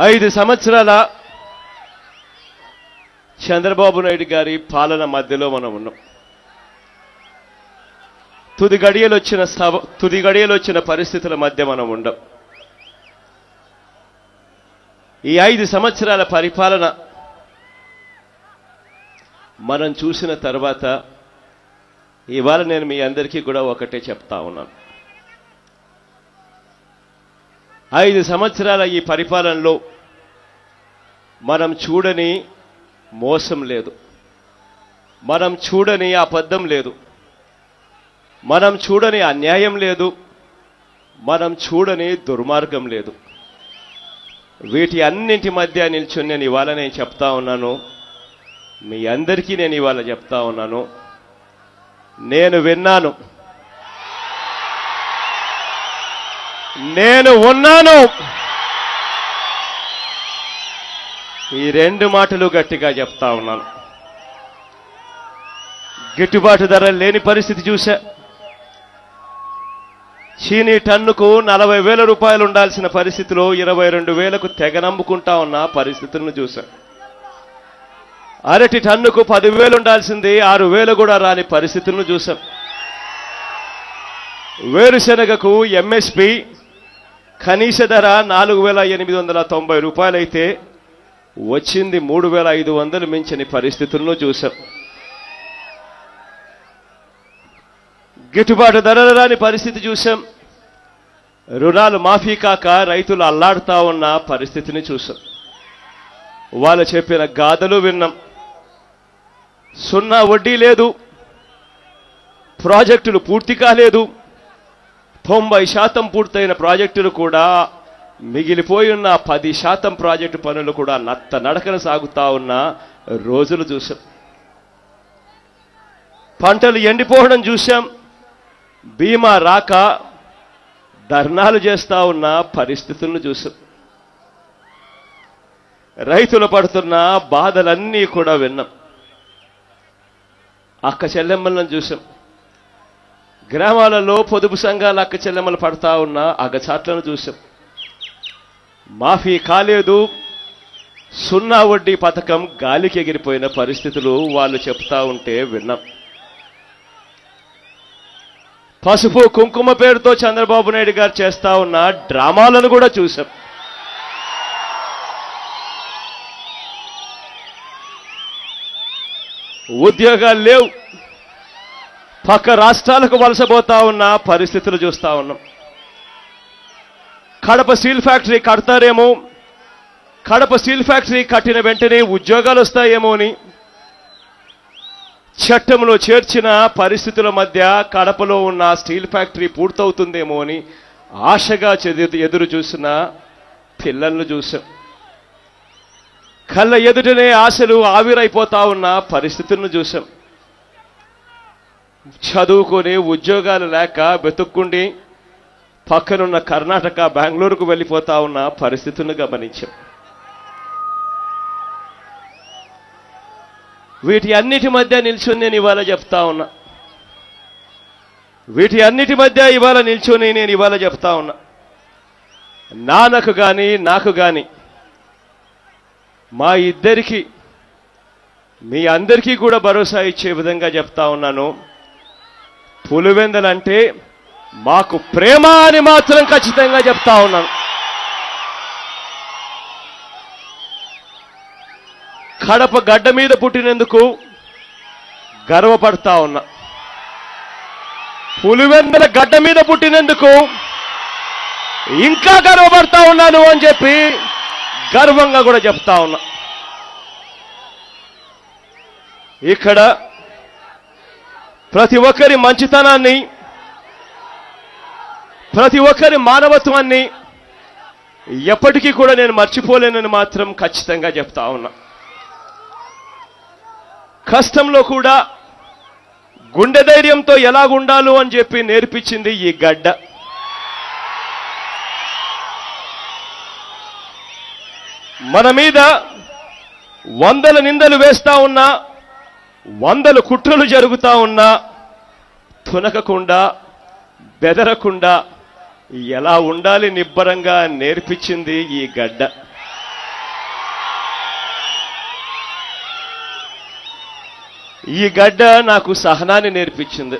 5 సంవత్సరాల చంద్రబాబు నాయుడు గారి పాలన మధ్యలో మనం ఉన్నాం. తుది గడియలు వచ్చిన పరిస్థితుల మధ్య మనం ఉండం. ఈ 5 సంవత్సరాల పరిపాలన మనం చూసిన తర్వాత ఇవాళ నేను మీ అందరికీ కూడా ఒకటే చెప్తా ఉన్నాను. 5 సంవత్సరాల ఈ పరిపాలనలో మనం చూడని మోసం లేదు, మనం చూడని అబద్ధం లేదు, మనం చూడని అన్యాయం లేదు, మనం చూడని దుర్మార్గం లేదు. వీటి అన్నింటి మధ్య నిల్చుని నేను ఇవాళ నేను చెప్తా ఉన్నాను, మీ అందరికీ నేను ఇవాళ చెప్తా ఉన్నాను, నేను విన్నాను, నేను ఉన్నాను. ఈ 2 మాటలు గట్టిగా చెప్తా ఉన్నాను. గిట్టుబాటు ధర లేని పరిస్థితి చూశా. చీనీ టన్నుకు 40,000 రూపాయలు ఉండాల్సిన పరిస్థితిలో 22,000కు తెగనమ్ముకుంటా ఉన్న పరిస్థితులను చూశా. అరటి టన్నుకు 10,000 ఉండాల్సింది 6,000 కూడా రాని పరిస్థితులను చూశాం. వేరుశెనగకు ఎంఎస్పి కనీస ధర 4,890 రూపాయలైతే వచ్చింది 3,500 మించని పరిస్థితులను చూశాం. గిట్టుబాటు ధరలు రాని పరిస్థితి చూశాం. రుణాలు మాఫీ కాక రైతులు అల్లాడుతా ఉన్న పరిస్థితిని చూశాం. వాళ్ళు చెప్పిన గాథలు విన్నాం. 0 వడ్డీ లేదు, ప్రాజెక్టులు పూర్తి కాలేదు, 90% పూర్తయిన ప్రాజెక్టులు కూడా మిగిలిపోయి ఉన్న 10% ప్రాజెక్టు పనులు కూడా నడకన సాగుతా ఉన్న రోజులు చూశాం. పంటలు ఎండిపోవడం చూశాం. బీమా రాక ధర్నాలు చేస్తా ఉన్న పరిస్థితులను చూశాం. రైతులు పడుతున్న బాధలన్నీ కూడా విన్నాం. అక్క చెల్లెమ్మలను చూశాం. గ్రామాలలో పొదుపు సంఘాల అక్క చెల్లెమ్మలు పడతా ఉన్న అగచాట్లను చూశాం. మాఫీ కాలేదు, 0 వడ్డీ పథకం గాలికి ఎగిరిపోయిన పరిస్థితులు వాళ్ళు చెప్తా ఉంటే విన్నాం. పసుపు కుంకుమ పేరుతో చంద్రబాబు నాయుడు గారు చేస్తా ఉన్న డ్రామాలను కూడా చూశాం. ఉద్యోగాలు లేవు, పక్క రాష్ట్రాలకు వలసపోతా ఉన్న పరిస్థితులు చూస్తా ఉన్నాం. కడప స్టీల్ ఫ్యాక్టరీ కడతారేమో, కడప స్టీల్ ఫ్యాక్టరీ కట్టిన వెంటనే ఉద్యోగాలు వస్తాయేమో అని చట్టంలో చేర్చిన పరిస్థితుల మధ్య కడపలో ఉన్న స్టీల్ ఫ్యాక్టరీ పూర్తవుతుందేమో అని ఆశగా ఎదురు చూసిన పిల్లలను చూశాం. కళ్ళ ఎదుటనే ఆశలు ఆవిరైపోతా ఉన్న పరిస్థితులను చూశాం. చదువుకొని ఉద్యోగాలు లేక వెతుక్కుండి పక్కనున్న కర్ణాటక, బెంగళూరుకు వెళ్ళిపోతా ఉన్న పరిస్థితులను గమనించాం. వీటి అన్నిటి మధ్య నిల్చొని నేను ఇవాళ చెప్తా ఉన్నా, వీటి అన్నిటి మధ్య ఇవాళ నిల్చొని నేను ఇవాళ చెప్తా ఉన్నా, నాన్నకు కానీ నాకు కానీ మా ఇద్దరికి మీ అందరికీ కూడా భరోసా ఇచ్చే విధంగా చెప్తా ఉన్నాను. పులివెందులంటే మాకు ప్రేమ అని మాత్రం ఖచ్చితంగా చెప్తా ఉన్నాను. కడప గడ్డ మీద పుట్టినందుకు గర్వపడతా ఉన్నా. పులివెందుల గడ్డ మీద పుట్టినందుకు ఇంకా గర్వపడతా ఉన్నాను అని చెప్పి గర్వంగా కూడా చెప్తా ఉన్నా. ఇక్కడ ప్రతి ఒక్కరి మంచితనాన్ని, ప్రతి ఒక్కరి మానవత్వాన్ని ఎప్పటికీ కూడా నేను మర్చిపోలేనని మాత్రం ఖచ్చితంగా చెప్తా ఉన్నా. కష్టంలో కూడా గుండె ధైర్యంతో ఎలాగుండాలో అని చెప్పి నేర్పించింది ఈ గడ్డ. మన మీద 100 నిందలు వేస్తా ఉన్నా, 100 కుట్రలు జరుగుతా ఉన్నా తునకకుండా, బెదరకుండా ఎలా ఉండాలి నిబ్బరంగా నేర్పించింది ఈ గడ్డ. ఈ గడ్డ నాకు సహనాన్ని నేర్పించింది.